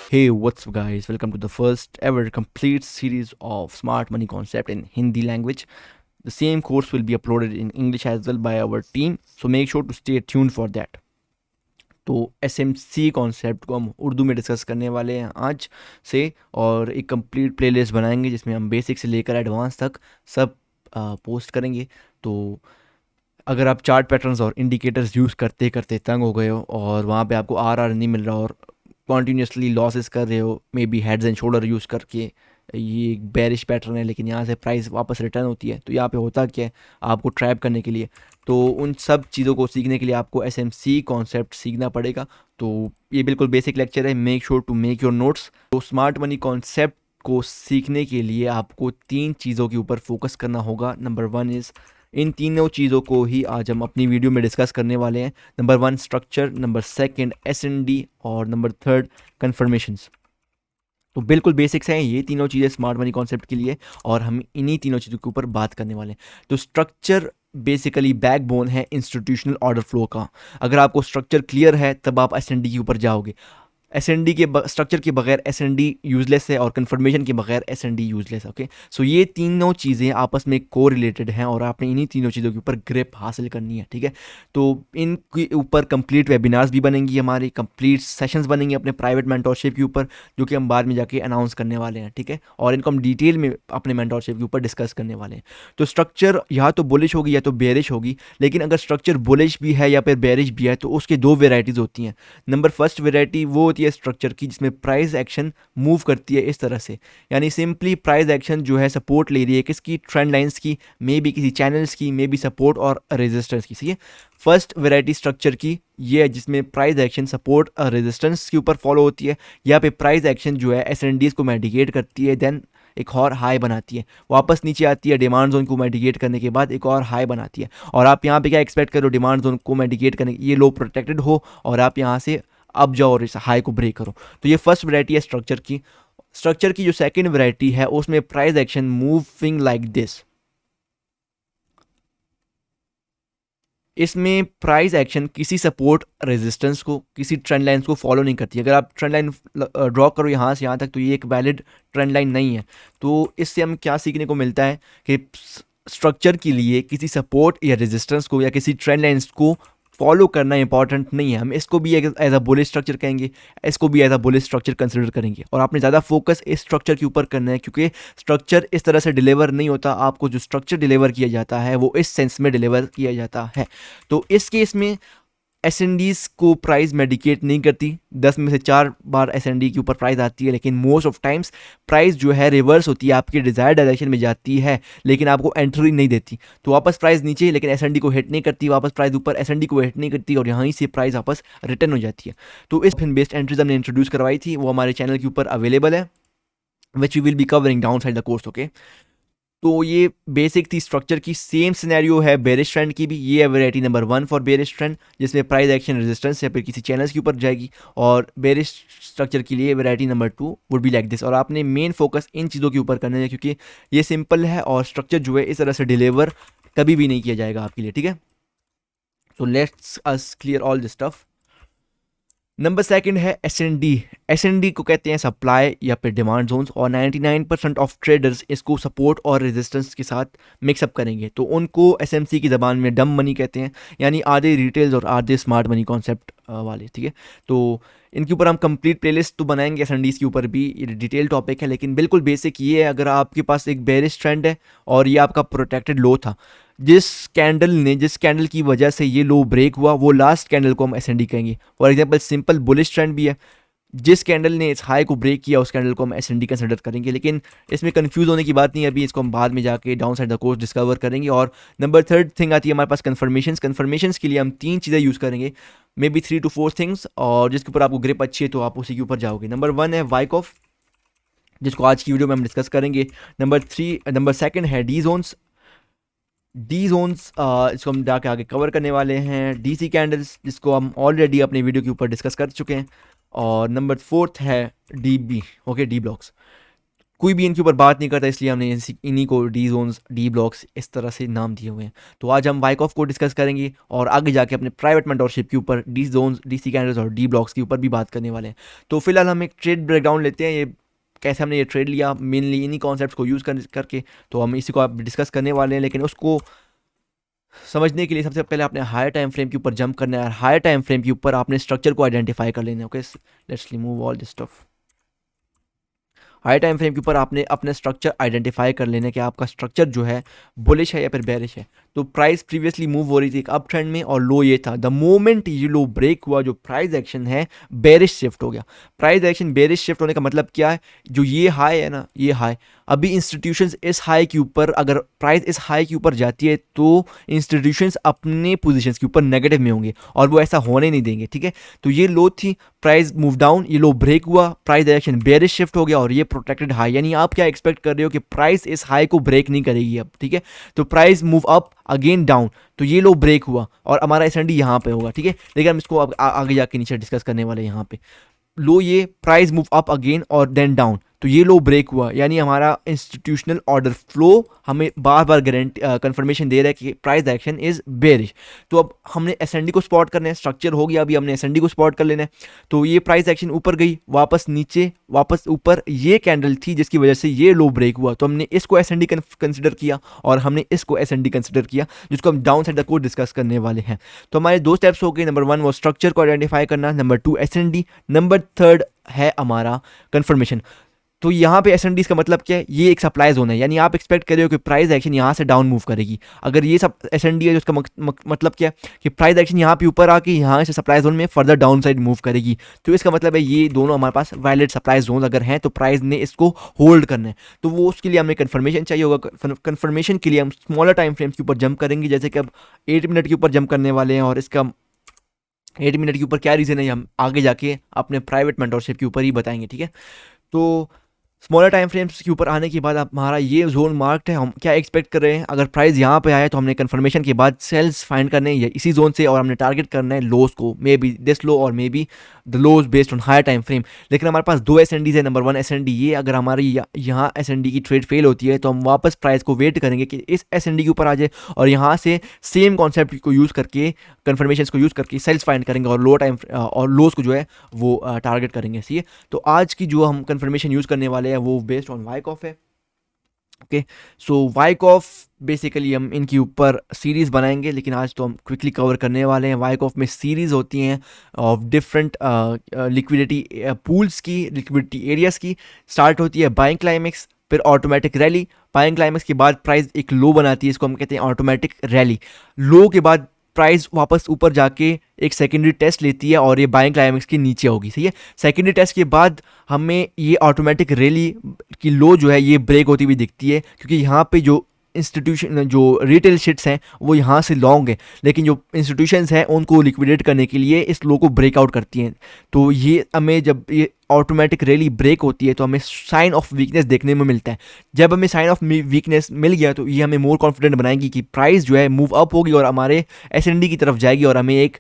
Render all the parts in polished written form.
Hey, what's up, guys? Welcome to the first ever complete series of Smart Money Concept in Hindi language. The same course will be uploaded in English as well by our team, so make sure to stay tuned for that. तो S M C concept को हम उर्दू में discuss करने वाले हैं आज से, और एक कंप्लीट प्लेलिस्ट बनाएंगे जिसमें हम बेसिक से लेकर एडवांस तक सब पोस्ट करेंगे। तो अगर आप चार्ट पैटर्न्स और इंडिकेटर्स यूज़ करते करते तंग हो गए हो और वहाँ पे आपको आर नहीं मिल रहा और कॉन्टीन्यूसली लॉसेस कर रहे हो, may be heads and shoulder use करके, ये एक बेरिश पैटर्न है लेकिन यहाँ से प्राइस वापस रिटर्न होती है, तो यहाँ पे होता क्या है आपको ट्रैप करने के लिए। तो उन सब चीज़ों को सीखने के लिए आपको एस एम सी कॉन्सेप्ट सीखना पड़ेगा। तो ये बिल्कुल बेसिक लेक्चर है, make sure to make your notes. तो स्मार्ट मनी कॉन्सेप्ट को सीखने के लिए आपको 3 चीज़ों के ऊपर फोकस करना होगा। नंबर 1 इज़, इन तीनों चीज़ों को ही आज हम अपनी वीडियो में डिस्कस करने वाले हैं। नंबर 1 स्ट्रक्चर, नंबर 2 एस&डी और नंबर 3 कन्फर्मेशंस। तो बिल्कुल बेसिक्स हैं ये तीनों चीज़ें स्मार्ट मनी कॉन्सेप्ट के लिए, और हम इन्हीं तीनों चीज़ों के ऊपर बात करने वाले हैं। तो स्ट्रक्चर बेसिकली बैकबोन है इंस्टीट्यूशनल ऑर्डर फ्लो का। अगर आपको स्ट्रक्चर क्लियर है तब आप एस&डी के ऊपर जाओगे। एस&डी के स्ट्रक्चर के बगैर एस&डी यूजलेस है, और कन्फर्मेशन के बगैर एस&डी यूजलेस है। ओके, सो ये तीनों चीज़ें आपस में को रिलेटेड हैं और आपने इन्हीं तीनों चीज़ों के ऊपर ग्रिप हासिल करनी है। ठीक है, तो इनके ऊपर कंप्लीट वेबिनार्स भी बनेंगी, हमारी कंप्लीट सेशंस बनेंगे अपने प्राइवेट मेंटोरशिप के ऊपर, जो कि हम बाद में जाके अनाउंस करने वाले हैं। ठीक है, और इनको हम डिटेल में अपने मेंटोरशिप के ऊपर डिस्कस करने वाले हैं। तो स्ट्रक्चर या तो बुलिश होगी या तो बेरिश होगी, लेकिन अगर स्ट्रक्चर बुलिश भी है या फिर बेरिश भी है तो उसके 2 वेराइटीज़ होती हैं। नंबर फर्स्ट वेराइटी वो होती है स्ट्रक्चर की जिसमें प्राइस एक्शन मूव करती है इस तरह से, यानी सिंपली प्राइस एक्शन जो है सपोर्ट ले रही है किसकी, ट्रेंड लाइंस की, मे बी किसी चैनल्स की, मे बी सपोर्ट और रेजिस्टेंस की। सही है, फर्स्ट वेराइटी स्ट्रक्चर की ये है जिसमें प्राइस एक्शन सपोर्ट और रेजिस्टेंस के ऊपर फॉलो होती है। यहाँ पे प्राइस एक्शन जो है एस&डीज को मेडिकेट करती है, देन एक और हाई बनाती है, वापस नीचे आती है, डिमांड जोन को मेडिकेट करने के बाद एक और हाई बनाती है। और आप यहाँ पे क्या एक्सपेक्ट करो, डिमांड जोन को मेडिकेट करने, ये लो प्रोटेक्टेड हो और आप यहाँ से अब जाओ और इस हाई को ब्रेक करो। तो ये फर्स्ट वैरायटी है स्ट्रक्चर की। स्ट्रक्चर की जो सेकंड वैरायटी है उसमें price action moving like this. इसमें प्राइस एक्शन किसी सपोर्ट रेजिस्टेंस को, किसी ट्रेंड लाइन्स को फॉलो नहीं करती। अगर आप ट्रेंड लाइन ड्रॉ करो यहाँ से यहाँ तक तो ये एक वैलिड ट्रेंड लाइन नहीं है। तो इससे हम क्या सीखने को मिलता है कि स्ट्रक्चर के लिए किसी सपोर्ट या रेजिस्टेंस को या किसी ट्रेंड लाइन्स को फॉलो करना इंपॉर्टेंट नहीं है। हम इसको भी एज अ बुलिश स्ट्रक्चर कहेंगे, इसको भी as a bullish structure consider करेंगे, और आपने ज़्यादा फोकस इस स्ट्रक्चर के ऊपर करना है क्योंकि स्ट्रक्चर इस तरह से डिलीवर नहीं होता। आपको जो स्ट्रक्चर डिलीवर किया जाता है वो इस सेंस में डिलीवर किया जाता है। तो इस केस में एस&डीज को प्राइस मेडिकेट नहीं करती, 10 में से 4 बार एस&डी के ऊपर प्राइस आती है, लेकिन मोस्ट ऑफ टाइम्स प्राइस जो है रिवर्स होती है, आपके डिजायर्ड डायरेक्शन में जाती है लेकिन आपको एंट्री नहीं देती। तो वापस प्राइस नीचे, लेकिन एस&डी को हिट नहीं करती, वापस प्राइस ऊपर, एस&डी को हिट नहीं करती, और यहीं से प्राइस वापस रिटर्न हो जाती है। तो इस फिन बेस्ड एंट्रीज हमने इंट्रोड्यूस करवाई थी, वो हमारे चैनल के ऊपर अवेलेबल है, which we will be covering down side the course. Okay, तो ये बेसिक थी स्ट्रक्चर की। सेम सिनेरियो है बेरिश ट्रेंड की भी। ये है variety number 1 for bearish trend, जिसमें प्राइस एक्शन रेजिस्टेंस या फिर किसी चैनल्स के ऊपर जाएगी। और बेरिश स्ट्रक्चर के लिए variety number 2 would be like this. और आपने मेन फोकस इन चीज़ों के ऊपर करना है क्योंकि ये सिंपल है और स्ट्रक्चर जो है इस तरह से डिलीवर कभी भी नहीं किया जाएगा आपके लिए। ठीक है, तो let's us clear all this stuff. Number 2 है एस&डी। एस&डी को कहते हैं सप्लाई या फिर डिमांड जोन्स, और 99% ऑफ ट्रेडर्स इसको सपोर्ट और रेजिस्टेंस के साथ मिक्सअप करेंगे, तो उनको एसएमसी की ज़बान में डम मनी कहते हैं, यानी आधे रिटेल्स और आधे स्मार्ट मनी कॉन्सेप्ट वाले। ठीक है, तो इनके ऊपर हम कंप्लीट प्लेलिस्ट तो बनाएंगे, एस&डीज़ के ऊपर भी, ये डिटेल टॉपिक है, लेकिन बिल्कुल बेसिक ये है। अगर आपके पास एक बेरिश ट्रेंड है और ये आपका प्रोटेक्टेड लो था, जिस कैंडल की वजह से ये लो ब्रेक हुआ, वो लास्ट कैंडल को हम एस&डी कहेंगे। For example simple bullish trend भी है, जिस कैंडल ने इस हाई को ब्रेक किया उस कैंडल को हम एस&डी कंसिडर करेंगे। लेकिन इसमें कंफ्यूज होने की बात नहीं है, अभी इसको हम बाद में जाके down side the course discover करेंगे। और नंबर 3 थिंग आती है हमारे पास कन्फर्मेशंस। कन्फर्मेशंस के लिए हम 3 चीज़ें यूज़ करेंगे, मे बी 3 to 4 थिंग्स, और जिसके ऊपर आपको ग्रिप अच्छी है तो आप उसी के ऊपर जाओगे। नंबर 1 है वाइकॉफ, जिसको आज की वीडियो में हम डिस्कस करेंगे। नंबर 2 है डी जोन्स। डी जोन्स इसको हम जाके आगे कवर करने वाले हैं। डीसी कैंडल्स, जिसको हम ऑलरेडी अपने वीडियो के ऊपर डिस्कस कर चुके हैं। और नंबर 4 है D B, okay, D blocks. कोई भी इनके ऊपर बात नहीं करता, इसलिए हमने इन्हीं को डी जोन्स, डी ब्लॉक्स इस तरह से नाम दिए हुए हैं। तो आज हम वाइकॉफ को डिस्कस करेंगे और आगे जाके अपने प्राइवेट मेंटोरशिप के ऊपर D zones, D C candles और डी ब्लॉक्स के ऊपर भी बात करने वाले हैं। तो फिलहाल हम एक ट्रेड ब्रेकडाउन लेते हैं, ये कैसे हमने ये ट्रेड लिया, मेनली इन्हीं कॉन्सेप्ट्स को यूज़ करके। तो हम इसी को आप डिस्कस करने वाले हैं, लेकिन उसको समझने के लिए सबसे पहले आपने हायर टाइम फ्रेम के ऊपर जंप करना है। हायर टाइम फ्रेम के ऊपर आपने स्ट्रक्चर को आइडेंटिफाई कर लेना है। Okay, let's remove all this stuff. High time frame के ऊपर आपने अपने स्ट्रक्चर आइडेंटिफाई कर लेना कि आपका स्ट्रक्चर जो है बुलिश है या फिर बेरिश है। तो प्राइस प्रीवियसली मूव हो रही थी एक अप ट्रेंड में और लो ये था। द मोमेंट ये लो ब्रेक हुआ, जो प्राइस एक्शन है बेरिश शिफ्ट हो गया। प्राइस एक्शन बेरिश शिफ्ट होने का मतलब क्या है, जो ये हाई है ना, ये हाई, अभी इंस्टीट्यूशंस इस हाई के ऊपर, अगर प्राइस इस हाई के ऊपर जाती है तो इंस्टीट्यूशंस अपने पोजीशंस के ऊपर नेगेटिव में होंगे और वो ऐसा होने नहीं देंगे। ठीक है, तो ये लो थी, प्राइस मूव डाउन, ये लो ब्रेक हुआ, प्राइस डायरेक्शन बेरिश शिफ्ट हो गया और ये प्रोटेक्टेड हाई। यानी आप क्या एक्सपेक्ट कर रहे हो कि प्राइस इस हाई को ब्रेक नहीं करेगी अब। ठीक है, तो price move up again down, तो ये लो ब्रेक हुआ और हमारा एसएनडी यहाँ पे होगा। ठीक है, लेकिन हम इसको अब आगे जाके नीचे डिस्कस करने वाले हैं। यहाँ पे लो, ये प्राइस मूव अप अगेन और देन डाउन, तो ये लो ब्रेक हुआ, यानी हमारा इंस्टीट्यूशनल ऑर्डर फ्लो हमें बार बार गारंटी कंफर्मेशन दे रहा है कि प्राइस डायरेक्शन इज बेरिश। तो अब हमने एसएनडी को स्पॉट करना है, स्ट्रक्चर हो गया, अभी हमने एसएनडी को स्पॉट कर लेना है। तो ये प्राइस एक्शन ऊपर गई, वापस नीचे, वापस ऊपर, ये कैंडल थी जिसकी वजह से ये लो ब्रेक हुआ, तो हमने इसको एसएनडी कंसिडर किया और हमने इसको एसएनडी कंसिडर किया, जिसको हम डाउन साइड को डिस्कस करने वाले हैं। तो हमारे दो स्टेप्स हो गए, नंबर 1 वो स्ट्रक्चर को आइडेंटिफाई करना, नंबर 2 एसएनडी, नंबर 3 है हमारा कंफर्मेशन। तो यहाँ पे एसएनडीज का मतलब क्या है, ये एक सप्लाई जोन है, यानी आप एक्सपेक्ट कर रहे हो कि प्राइस एक्शन यहाँ से डाउन मूव करेगी। अगर ये सब एसएनडी है, तो उसका मतलब क्या है कि प्राइस एक्शन यहाँ पे ऊपर आके यहाँ से सप्लाई जोन में फर्दर डाउन साइड मूव करेगी। तो इसका मतलब है ये दोनों हमारे पास वैलिड सप्लाई जोन अगर हैं तो प्राइस ने इसको होल्ड करना है। तो वो उसके लिए हमें कन्फर्मेशन चाहिए होगा। कन्फर्मेशन के लिए हम स्मॉलर टाइम फ्रेम्स के ऊपर जंप करेंगे, जैसे कि अब 8 मिनट के ऊपर जंप करने वाले हैं। और इसका 8 मिनट के ऊपर क्या रीज़न है, हम आगे जाके अपने प्राइवेट मेंटोरशिप के ऊपर ही बताएंगे। ठीक है, तो स्मॉलर टाइम फ्रेम्स के ऊपर आने के बाद हमारा ये जोन मार्क्ड है। हम क्या एक्सपेक्ट कर रहे हैं, अगर प्राइस यहाँ पे आया तो हमने कंफर्मेशन के बाद सेल्स फाइंड करने हैं इसी जोन से, और हमने टारगेट करना है लोस को, मे बी दिस लो और maybe the lows based on higher time frame. लेकिन हमारे पास दो एसएनडीज है। नंबर 1 एसएनडी, ये अगर हमारी यहाँ एसएनडी की ट्रेड फेल होती है तो हम वापस प्राइस को वेट करेंगे कि इस एसएनडी के ऊपर आ जाए और यहाँ से सेम कॉन्सेप्ट को यूज़ करके, कन्फर्मेशन को यूज़ करके सेल्स फाइंड करेंगे और लो टाइम और लोस को जो है वो टारगेट करेंगे। सही है, तो आज की जो हम कन्फर्मेशन यूज़ करने वाले हैं वो बेस्ड ऑन वाइकॉफ है। ओके, सो वाइकॉफ बेसिकली हम इनके ऊपर सीरीज़ बनाएंगे, लेकिन आज तो हम क्विकली कवर करने वाले हैं। वाइकॉफ में सीरीज़ होती हैं ऑफ डिफरेंट लिक्विडिटी पूल्स की, लिक्विडिटी एरियाज़ की। स्टार्ट होती है बाइंग क्लाइमेक्स, फिर ऑटोमेटिक रैली। बाइंग क्लाइमेक्स के बाद प्राइस एक लो बनाती है, इसको हम कहते हैं ऑटोमेटिक रैली। लो के बाद प्राइस वापस ऊपर जाके एक सेकेंडरी टेस्ट लेती है और ये बाइंग क्लाइमेक्स के नीचे होगी। सही है, सेकेंडरी टेस्ट के बाद हमें ये ऑटोमेटिक रैली की लो जो है ये ब्रेक होती हुई दिखती है, क्योंकि यहाँ पे जो इंस्टीट्यूशन, जो रिटेल शिट्स हैं वो यहाँ से लॉन्ग है, लेकिन जो इंस्टीट्यूशंस हैं उनको लिक्विडेट करने के लिए इस लो को ब्रेकआउट करती हैं। तो ये हमें जब ये ऑटोमेटिक रैली ब्रेक होती है तो हमें साइन ऑफ वीकनेस देखने में मिलता है। जब हमें साइन ऑफ वीकनेस मिल गया तो ये हमें मोर कॉन्फिडेंट बनाएगी कि प्राइस जो है मूव अप होगी और हमारे एसएनडी की तरफ जाएगी और हमें एक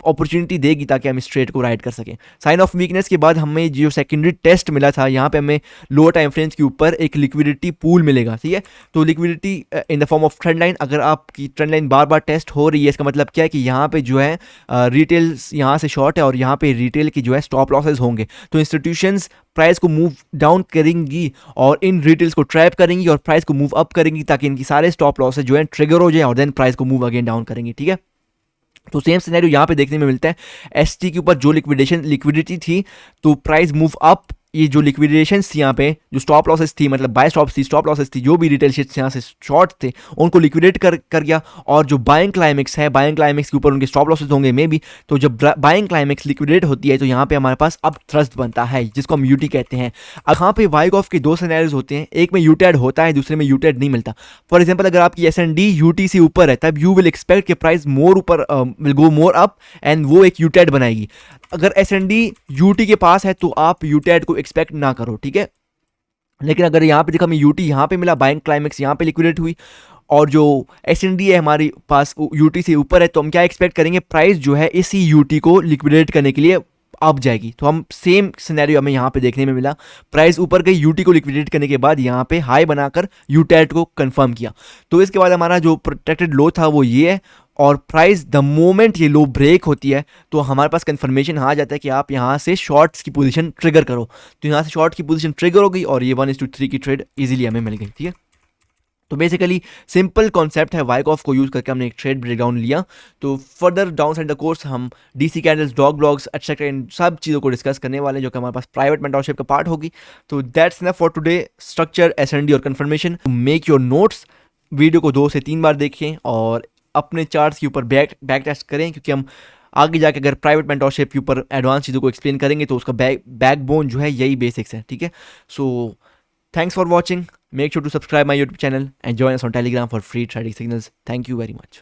अपॉर्चुनिटी देगी ताकि हम इस ट्रेड को राइड कर सकें। साइन ऑफ वीकनेस के बाद हमें जो सेकेंडरी टेस्ट मिला था, यहाँ पे हमें लोअर टाइम फ्रेम्स के ऊपर एक लिक्विडिटी पूल मिलेगा। ठीक है, तो liquidity in the form of trend line. अगर आपकी ट्रेंड लाइन बार बार टेस्ट हो रही है, इसका मतलब क्या है कि यहाँ पे जो है रिटेल यहाँ से शॉर्ट है और यहाँ पे रिटेल की जो है स्टॉप लॉसेज होंगे। तो इंस्टीट्यूशंस प्राइस को मूव डाउन करेंगी और इन रिटेल्स को ट्रैप करेंगी और प्राइस को मूव अप करेंगी ताकि इनकी सारे स्टॉप लॉसेज जो है ट्रिगर हो जाए और देन प्राइस को मूव अगेन डाउन करेंगी। ठीक है, तो सेम सिनेरियो यहाँ पे देखने में मिलता है। एसटी के ऊपर जो लिक्विडिटी थी तो प्राइस मूव अप, ये जो लिक्विडेशन थी यहाँ पे, जो स्टॉप लॉसेस थी, मतलब बाय स्टॉप लॉसेस थी, जो भी रिटेल शेयर्स यहाँ से शॉर्ट थे उनको लिक्विडेट कर गया। और जो बाइंग क्लाइमेक्स है, बाइंग क्लाइमेक्स के ऊपर उनके स्टॉप लॉसेस होंगे मे बी। तो जब बाइंग क्लाइमेक्स लिक्विडेट होती है तो यहाँ पे हमारे पास अब थ्रस्ट बनता है, जिसको हम यूटी कहते हैं। अब यहाँ पे वाइकॉफ के दो सिनेरियोज होते हैं, एक में यूटेड होता है, दूसरे में यूटेड नहीं मिलता। फॉर एग्जाम्पल, अगर आपकी एसएनडी यूटी से ऊपर है तब यू विल एक्सपेक्ट कि प्राइस मोर ऊपर will go more up and वो एक यूटेड बनाएगी। अगर एसएनडी यूटी के पास है तो आप यूटेड को एक्सपेक्ट ना करो। ठीक है, लेकिन अगर यहाँ पे देखा हमें यूटी यहाँ पे मिला, बाइंग क्लाइमेक्स यहाँ पे लिक्विडेट हुई और जो एसएनडी है हमारे पास यूटी से ऊपर है, तो हम क्या एक्सपेक्ट करेंगे, प्राइस जो है इसी यूटी को लिक्विडेट करने के लिए अप जाएगी। तो हम सेम सिनेरियो हमें यहाँ पे देखने में मिला, प्राइस ऊपर गई, यूटी को लिक्विडेट करने के बाद यहाँ पे हाई बनाकर यूटेट को कंफर्म किया। तो इसके बाद हमारा जो प्रोटेक्टेड लो था वो ये है, और प्राइस द मोमेंट ये लो ब्रेक होती है तो हमारे पास कंफर्मेशन आ जाता है कि आप यहाँ से शॉर्ट्स की पोजीशन ट्रिगर करो। तो यहाँ से शॉर्ट की पोजीशन ट्रिगर हो गई और ये 1:3 की ट्रेड इजीली हमें मिल गई। ठीक है, तो बेसिकली सिंपल कॉन्सेप्ट है, वाइकऑफ को यूज करके हमने एक ट्रेड ब्रेकडाउन लिया। तो further down side the course हम DC candles, dog blogs etcetera इन सब चीज़ों को डिस्कस करने वाले हैं जो कि हमारे पास प्राइवेट मेंटरशिप का पार्ट होगी। तो that's enough for today. Structure, SND और confirmation, make your notes, video को 2 से 3 बार देखें और अपने चार्ट्स के ऊपर बैक टेस्ट करें, क्योंकि हम आगे जाके अगर प्राइवेट मेंटरशिप के ऊपर एडवांस चीज़ों को एक्सप्लेन करेंगे तो उसका बैकबोन जो है यही बेसिक्स है। ठीक है, सो thanks for watching. Make sure to subscribe my YouTube channel and join us on Telegram for free trading signals. Thank you very much.